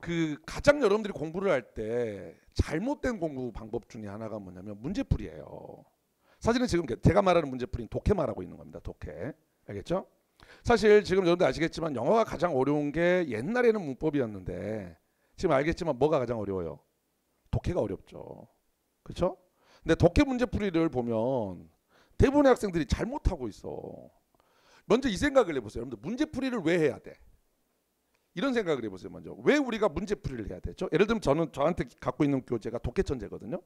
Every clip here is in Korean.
그 가장 여러분들이 공부를 할 때 잘못된 공부 방법 중에 하나가 뭐냐면 문제풀이에요. 사실은 지금 제가 말하는 문제풀이는 독해 말하고 있는 겁니다. 독해. 알겠죠? 사실 지금 여러분들 아시겠지만 영어가 가장 어려운 게 옛날에는 문법이었는데 지금 알겠지만 뭐가 가장 어려워요? 독해가 어렵죠. 그렇죠? 근데 독해 문제풀이를 보면 대부분의 학생들이 잘못하고 있어. 먼저 이 생각을 해보세요. 여러분들 문제풀이를 왜 해야 돼? 이런 생각을 해보세요. 먼저 왜 우리가 문제풀이를 해야 되죠? 예를 들면 저한테 갖고 있는 교재가 독해천재거든요.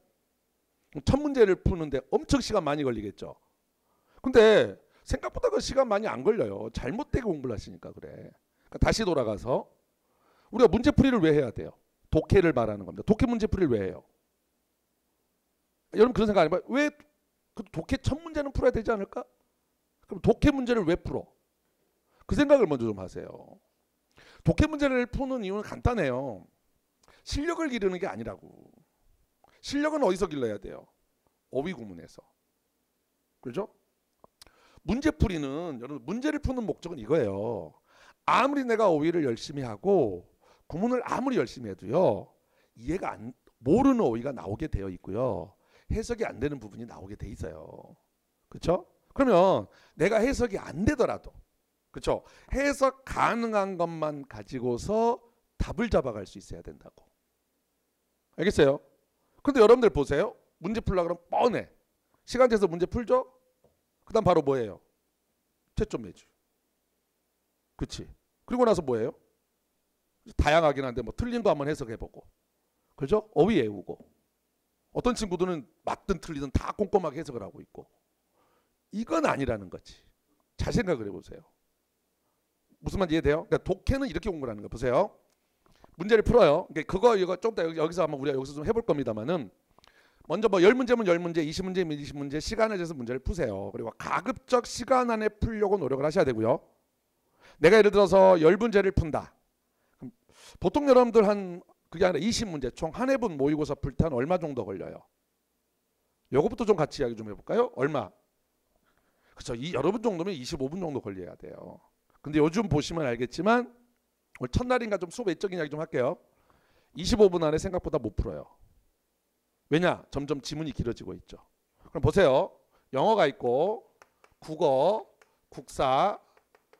첫 문제를 푸는데 엄청 시간 많이 걸리겠죠. 근데 생각보다 그 시간 많이 안 걸려요. 잘못되게 공부를 하시니까 그래. 그러니까 다시 돌아가서 우리가 문제풀이를 왜 해야 돼요? 독해를 말하는 겁니다. 독해 문제풀이를 왜 해요? 여러분 그런 생각 안 해봐요? 왜 그 독해 첫 문제는 풀어야 되지 않을까? 그럼 독해 문제를 왜 풀어? 그 생각을 먼저 좀 하세요. 독해 문제를 푸는 이유는 간단해요. 실력을 기르는 게 아니라고. 실력은 어디서 길러야 돼요? 어휘 구문에서. 그렇죠? 문제풀이는 여러분 문제를 푸는 목적은 이거예요. 아무리 내가 어휘를 열심히 하고 구문을 아무리 열심히 해도요. 이해가 안 모르는 어휘가 나오게 되어 있고요. 해석이 안 되는 부분이 나오게 돼 있어요. 그렇죠? 그러면 내가 해석이 안 되더라도 그렇죠? 해석 가능한 것만 가지고서 답을 잡아갈 수 있어야 된다고. 알겠어요? 근데 여러분들 보세요. 문제 풀려고 그러면 뻔해. 시간 돼서 문제 풀죠? 그 다음 바로 뭐예요? 채점 매주. 그치? 그리고 나서 뭐예요? 다양하긴 한데 뭐 틀린 거 한번 해석해보고. 그죠? 어휘 외우고. 어떤 친구들은 맞든 틀리든 다 꼼꼼하게 해석을 하고 있고. 이건 아니라는 거지. 잘 생각을 해보세요. 무슨 말인지 이해돼요? 그러니까 독해는 이렇게 공부를 하는 거예요. 보세요. 문제를 풀어요. 그러니까 그거 이거 좀 더 여기서 한번 우리가 여기서 좀 해볼 겁니다만은 먼저 뭐 10문제면 10문제, 20문제면 20문제 시간을 재서 문제를 푸세요. 그리고 가급적 시간 안에 풀려고 노력을 하셔야 되고요. 내가 예를 들어서 10문제를 푼다. 보통 여러분들 한 그게 아니라 20문제 총 한 해분 모의고사 풀 때 한 얼마 정도 걸려요? 요거부터 좀 같이 이야기 좀 해볼까요? 얼마? 그렇죠. 여러분 정도면 25분 정도 걸려야 돼요. 근데 요즘 보시면 알겠지만 오늘 첫날인가 좀 수업 외적인 이야기 좀 할게요. 25분 안에 생각보다 못 풀어요. 왜냐? 점점 지문이 길어지고 있죠. 그럼 보세요. 영어가 있고 국어, 국사,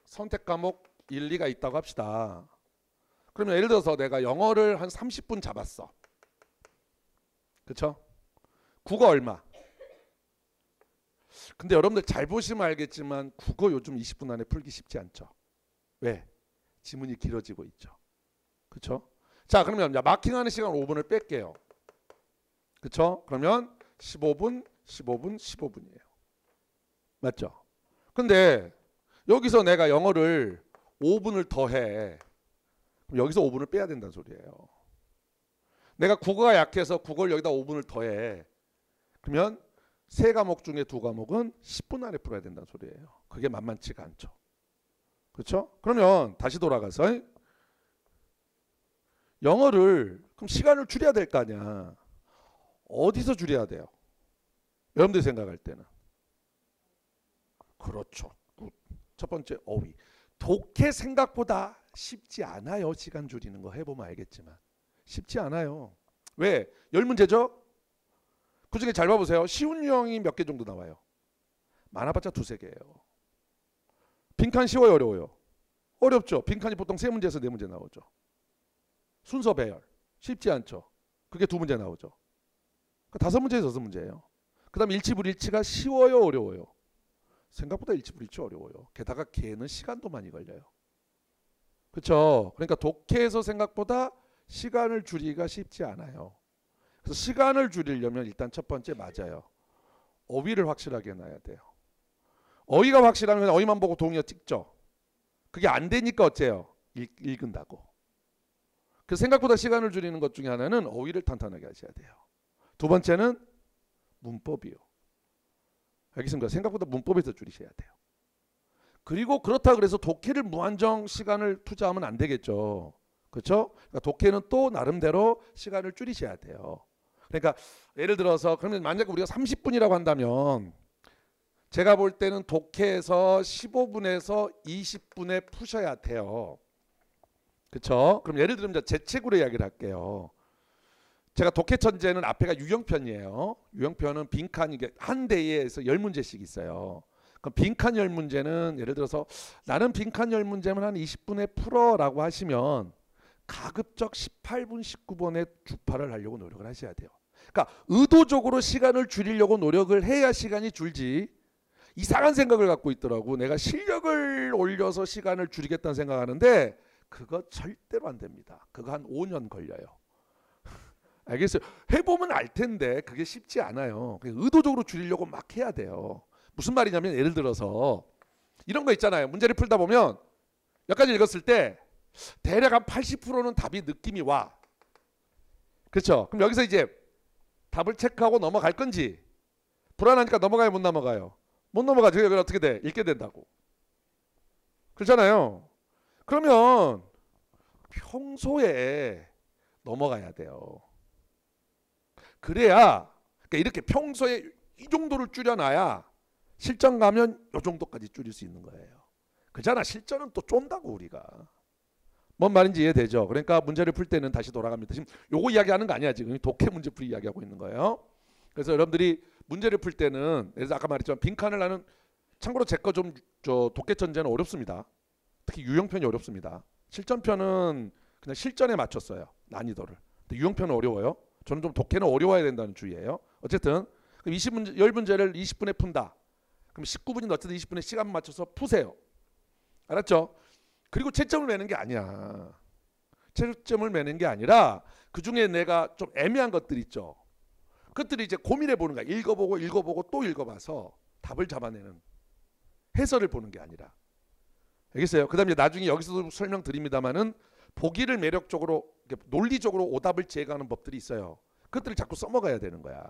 선택 과목 1, 2가 있다고 합시다. 그러면 예를 들어서 내가 영어를 한 30분 잡았어. 그렇죠? 국어 얼마? 근데 여러분들 잘 보시면 알겠지만 국어 요즘 20분 안에 풀기 쉽지 않죠. 왜? 지문이 길어지고 있죠. 그렇죠? 자, 그러면 마킹하는 시간 5분을 뺄게요. 그렇죠? 그러면 15분, 15분, 15분이에요. 맞죠? 근데 여기서 내가 영어를 5분을 더해. 그럼 여기서 5분을 빼야 된다는 소리예요. 내가 국어가 약해서 국어를 여기다 5분을 더해. 그러면 세 과목 중에 두 과목은 10분 안에 풀어야 된다는 소리예요. 그게 만만치가 않죠. 그렇죠? 그러면 다시 돌아가서 영어를 그럼 시간을 줄여야 될 거 아니야. 어디서 줄여야 돼요? 여러분들이 생각할 때는. 그렇죠. 첫 번째 어휘. 독해 생각보다 쉽지 않아요. 시간 줄이는 거 해보면 알겠지만. 쉽지 않아요. 왜? 10문제죠? 그중에 잘 봐보세요. 쉬운 유형이 몇 개 정도 나와요? 많아봤자 두세 개예요. 빈칸 쉬워요? 어려워요? 어렵죠. 빈칸이 보통 3문제에서 4문제 나오죠. 순서 배열. 쉽지 않죠. 그게 2문제 나오죠. 5문제에서 6문제예요. 그 다음 일치불일치가 쉬워요? 어려워요? 생각보다 일치불일치 어려워요. 게다가 걔는 시간도 많이 걸려요. 그렇죠? 그러니까 독해에서 생각보다 시간을 줄이기가 쉽지 않아요. 그래서 시간을 줄이려면 일단 첫 번째 맞아요. 어휘를 확실하게 해놔야 돼요. 어휘가 확실하면 어휘만 보고 동의어 찍죠. 그게 안 되니까 어째요? 읽은다고. 그래서 생각보다 시간을 줄이는 것 중에 하나는 어휘를 탄탄하게 하셔야 돼요. 두 번째는 문법이요. 알겠습니까? 생각보다 문법에서 줄이셔야 돼요. 그리고 그렇다 그래서 독해를 무한정 시간을 투자하면 안 되겠죠. 그렇죠? 그러니까 독해는 또 나름대로 시간을 줄이셔야 돼요. 그러니까 예를 들어서 그러면 만약에 우리가 30분이라고 한다면 제가 볼 때는 독해에서 15분에서 20분에 푸셔야 돼요. 그렇죠? 그럼 예를 들면 제 책으로 이야기를 할게요. 제가 독해 천재는 앞에가 유형편이에요. 유형편은 빈칸 이게 한 대에서 10문제씩 있어요. 그럼 빈칸 10문제는 예를 들어서 나는 빈칸 10문제면 한 20분에 풀어라고 하시면 가급적 18분, 19분에 주파를 하려고 노력을 하셔야 돼요. 그러니까 의도적으로 시간을 줄이려고 노력을 해야 시간이 줄지 이상한 생각을 갖고 있더라고. 내가 실력을 올려서 시간을 줄이겠다는 생각하는데 그거 절대로 안 됩니다. 그거 한 5년 걸려요. 알겠어요? 해보면 알 텐데 그게 쉽지 않아요. 의도적으로 줄이려고 막 해야 돼요. 무슨 말이냐면 예를 들어서 이런 거 있잖아요. 문제를 풀다 보면 몇 가지 읽었을 때 대략 한 80%는 답이 느낌이 와. 그렇죠? 그럼 여기서 이제 답을 체크하고 넘어갈 건지 불안하니까 넘어가요, 못 넘어가요? 못 넘어가죠. 그럼 어떻게 돼? 읽게 된다고. 그렇잖아요. 그러면 평소에 넘어가야 돼요. 그래야 그러니까 이렇게 평소에 이 정도를 줄여놔야 실전 가면 이 정도까지 줄일 수 있는 거예요. 그잖아. 실전은 또 쫀다고 우리가. 뭔 말인지 이해되죠? 그러니까 문제를 풀 때는 다시 돌아갑니다. 지금 요거 이야기하는 거 아니야. 지금 독해 문제풀이 이야기하고 있는 거예요. 그래서 여러분들이 문제를 풀 때는 예를 들어 아까 말했지만 빈칸을 나는 참고로 제 거 좀 독해 천재는 어렵습니다. 특히 유형편이 어렵습니다. 실전편은 그냥 실전에 맞췄어요. 난이도를. 근데 유형편은 어려워요. 저는 좀 독해는 어려워야 된다는 주의예요. 어쨌든 20문제, 10문제를 20분에 푼다. 그럼 19분이 어쨌든 20분에 시간 맞춰서 푸세요. 알았죠? 그리고 채점을 매는 게 아니야. 채점을 매는 게 아니라 그중에 내가 좀 애매한 것들 있죠. 그것들을 이제 고민해 보는 거야. 읽어보고 또 읽어봐서 답을 잡아내는 해설을 보는 게 아니라. 알겠어요? 그 다음에 나중에 여기서도 설명드립니다만은 보기를 매력적으로 논리적으로 오답을 제거하는 법들이 있어요. 그것들을 자꾸 써먹어야 되는 거야.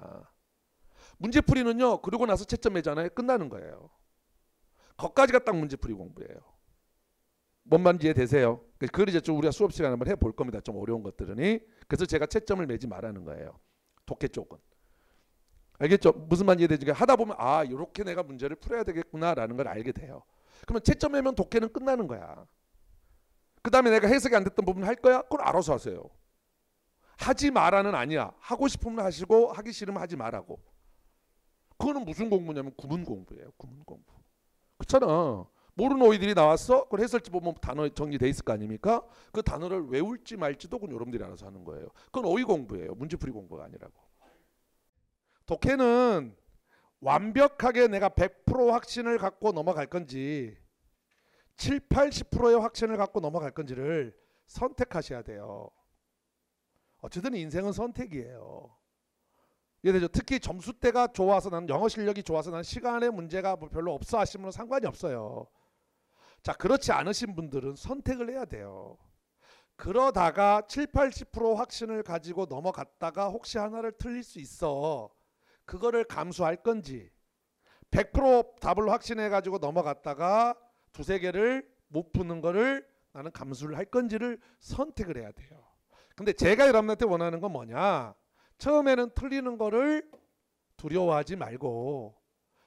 문제풀이는요. 그러고 나서 채점 매잖아요. 끝나는 거예요. 거기까지가 딱 문제풀이 공부예요. 뭔 말인지 이해되세요? 그걸 이제 좀 우리가 수업 시간에 한번 해볼 겁니다. 좀 어려운 것들은. 그래서 제가 채점을 매지 말라는 거예요. 독해 쪽은. 알겠죠? 무슨 말인지 이해되죠? 하다 보면 아 이렇게 내가 문제를 풀어야 되겠구나라는 걸 알게 돼요. 그러면 채점 매면 독해는 끝나는 거야. 그 다음에 내가 해석이 안 됐던 부분 할 거야? 그걸 알아서 하세요. 하지 마라는 아니야. 하고 싶으면 하시고 하기 싫으면 하지 말라고. 그거는 무슨 공부냐면 구문 공부예요. 구문 공부. 그렇잖아. 모르는 어휘들이 나왔어? 그걸 해설지 보면 단어 정리돼 있을 거 아닙니까? 그 단어를 외울지 말지도 그건 여러분들이 알아서 하는 거예요. 그건 어휘 공부예요. 문제풀이 공부가 아니라고. 독해는 완벽하게 내가 100% 확신을 갖고 넘어갈 건지 7, 80%의 확신을 갖고 넘어갈 건지를 선택하셔야 돼요. 어쨌든 인생은 선택이에요. 이해되죠? 특히 점수대가 좋아서 나는 영어 실력이 좋아서 나는 시간의 문제가 별로 없어 하시는 분은 상관이 없어요. 자, 그렇지 않으신 분들은 선택을 해야 돼요. 그러다가 7, 80% 확신을 가지고 넘어갔다가 혹시 하나를 틀릴 수 있어. 그거를 감수할 건지 100% 답을 확신해 가지고 넘어갔다가 두세 개를 못 푸는 거를 나는 감수를 할 건지를 선택을 해야 돼요. 근데 제가 여러분한테 원하는 건 뭐냐? 처음에는 틀리는 거를 두려워하지 말고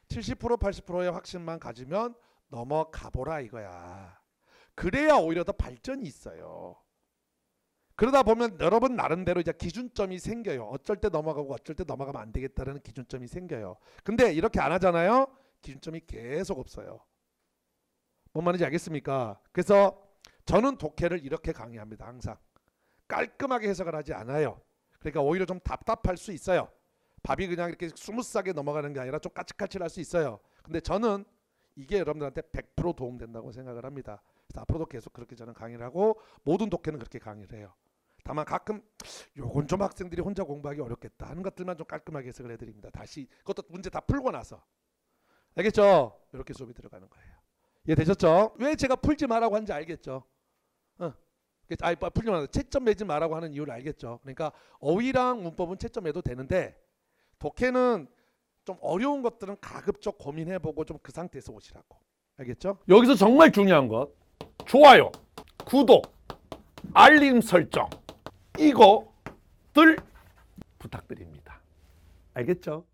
70% 80%의 확신만 가지면 넘어가 보라 이거야. 그래야 오히려 더 발전이 있어요. 그러다 보면 여러분 나름대로 이제 기준점이 생겨요. 어쩔 때 넘어가고 어쩔 때 넘어가면 안 되겠다는 기준점이 생겨요. 근데 이렇게 안 하잖아요. 기준점이 계속 없어요. 뭔 말인지 알겠습니까? 그래서 저는 독해를 이렇게 강의합니다. 항상 깔끔하게 해석을 하지 않아요. 그러니까 오히려 좀 답답할 수 있어요. 답이 그냥 이렇게 스무스하게 넘어가는 게 아니라 좀 까칠까칠할 수 있어요. 근데 저는 이게 여러분들한테 100% 도움된다고 생각을 합니다. 그래서 앞으로도 계속 그렇게 저는 강의를 하고 모든 독해는 그렇게 강의를 해요. 다만 가끔 요건 좀 학생들이 혼자 공부하기 어렵겠다 하는 것들만 좀 깔끔하게 해석을 해드립니다. 다시 그것도 문제 다 풀고 나서. 알겠죠? 이렇게 수업이 들어가는 거예요. 이해되셨죠? 왜 제가 풀지 마라고 하는지 알겠죠? 풀지 마라. 채점 매지 마라고 하는 이유를 알겠죠? 그러니까 어휘랑 문법은 채점 매도 되는데 독해는 좀 어려운 것들은 가급적 고민해보고 좀 그 상태에서 오시라고. 알겠죠? 여기서 정말 중요한 것 좋아요, 구독, 알림 설정 이거들 부탁드립니다. 알겠죠?